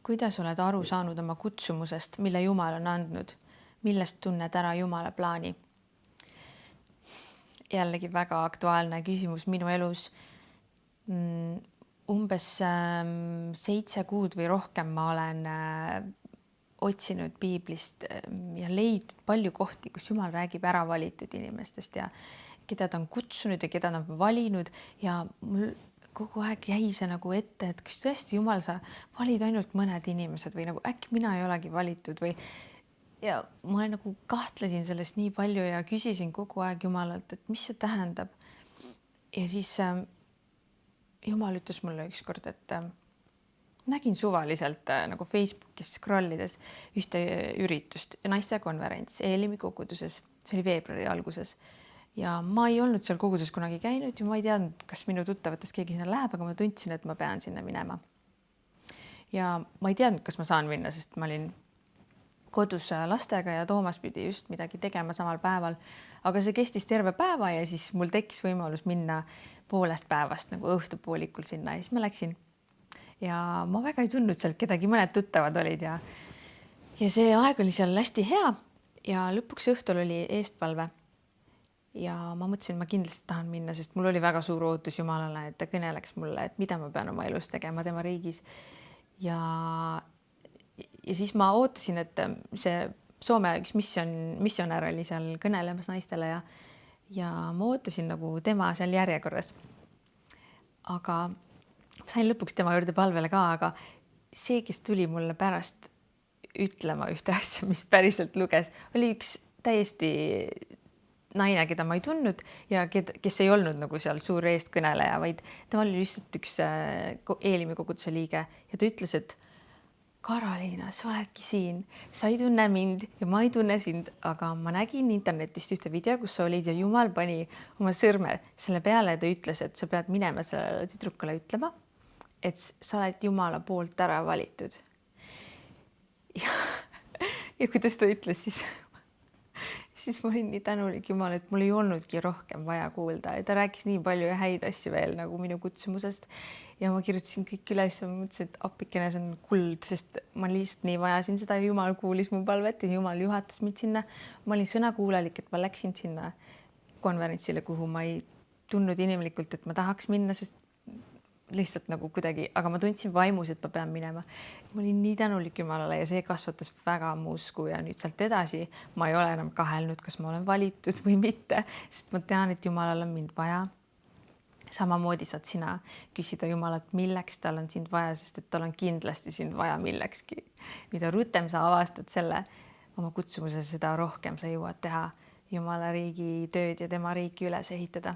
Kuidas oled aru saanud oma kutsumusest, mille Jumal on andnud? Millest tunned ära Jumala plaani? Jällegi väga aktuaalne küsimus minu elus. Umbes 7 kuud või rohkem ma olen otsinud piiblist ja leidnud palju kohti, kus Jumal räägib ära valitud inimestest ja keda ta on kutsunud ja keda ta on valinud ja mul kogu aeg jäi see nagu ette, et kas tõesti Jumal, sa valid ainult mõned inimesed või nagu äkki mina ei olegi valitud või ja ma nagu kahtlesin sellest nii palju ja küsisin kogu aeg Jumalalt, et mis see tähendab. Ja siis Jumal ütles mulle ükskord, et nägin suvaliselt nagu Facebookis scrollides ühte üritust, naistekonverents Eelimi koguduses, see oli veebruari alguses. Ja ma ei olnud seal koguduses kunagi käinud ja ma ei teadnud, kas minu tuttavatest keegi sinna läheb, aga ma tundsin, et ma pean sinna minema. Ja ma ei teadnud, kas ma saan minna, sest ma olin kodus lastega ja Toomas pidi just midagi tegema samal päeval. Aga see kestis terve päeva ja siis mul tekkis võimalus minna poolest päevast nagu õhtupoolikul sinna ja siis ma läksin. Ja ma väga ei tundnud sealt kedagi, mõned tuttavad olid ja see aeg oli seal hästi hea ja lõpuks õhtul oli eestpalve. Ja ma mõtlesin, ma kindlasti tahan minna, sest mul oli väga suur ootus Jumalale, et ta kõneleks mulle, et mida ma pean oma elus tegema tema riigis. Ja siis ma ootasin, et see Soome üks missionär oli seal kõnelemas naistele ja ma ootasin nagu tema seal järjekorras. Aga sain lõpuks tema juurde palvele ka, aga see, kes tuli mulle pärast ütlema ühte asja, mis päriselt luges, oli üks täiesti naine, keda ma ei tundnud ja kes ei olnud nagu seal suur eestkõneleja, vaid tema oli lihtsalt üks Eelimi koguduse liige ja ta ütles, et Karoliina, sa oledki siin, sa ei tunne mind ja ma ei tunne sind, aga ma nägin internetist ühte video, kus sa olid ja Jumal pani oma sõrme selle peale ja ta ütles, et sa pead minema sellele tüdrukule ütlema, et sa oled Jumala poolt ära valitud. Ja kuidas ta ütles, siis ma olin nii tänulik Jumal, et mul ei olnudki rohkem vaja kuulda ja ta rääkis nii palju ja häid asju veel nagu minu kutsumusest ja ma kirjutasin kõik üles ja mõtlesin, et appikene, see on kuld, sest ma lihtsalt nii vajasin seda ja Jumal kuulis mu palvet ja Jumal juhatas mind sinna. Ma olin sõnakuulelik, et ma läksin sinna konverentsile, kuhu ma ei tundnud inimlikult, et ma tahaks minna, sest lihtsalt nagu kuidagi, aga ma tundsin vaimus, et ma pean minema. Ma olin nii tänulik Jumalale ja see kasvatas väga mu usku ja nüüd sealt edasi ma ei ole enam kahelnud, kas ma olen valitud või mitte, sest ma tean, et Jumalal on mind vaja. Samamoodi saad sina küsida Jumalat, milleks tal on sind vaja, sest et tal on kindlasti sind vaja millekski. Mida rutem sa avastad selle oma kutsumuse, seda rohkem sa jõuad teha Jumala riigi tööd ja tema riiki üles ehitada.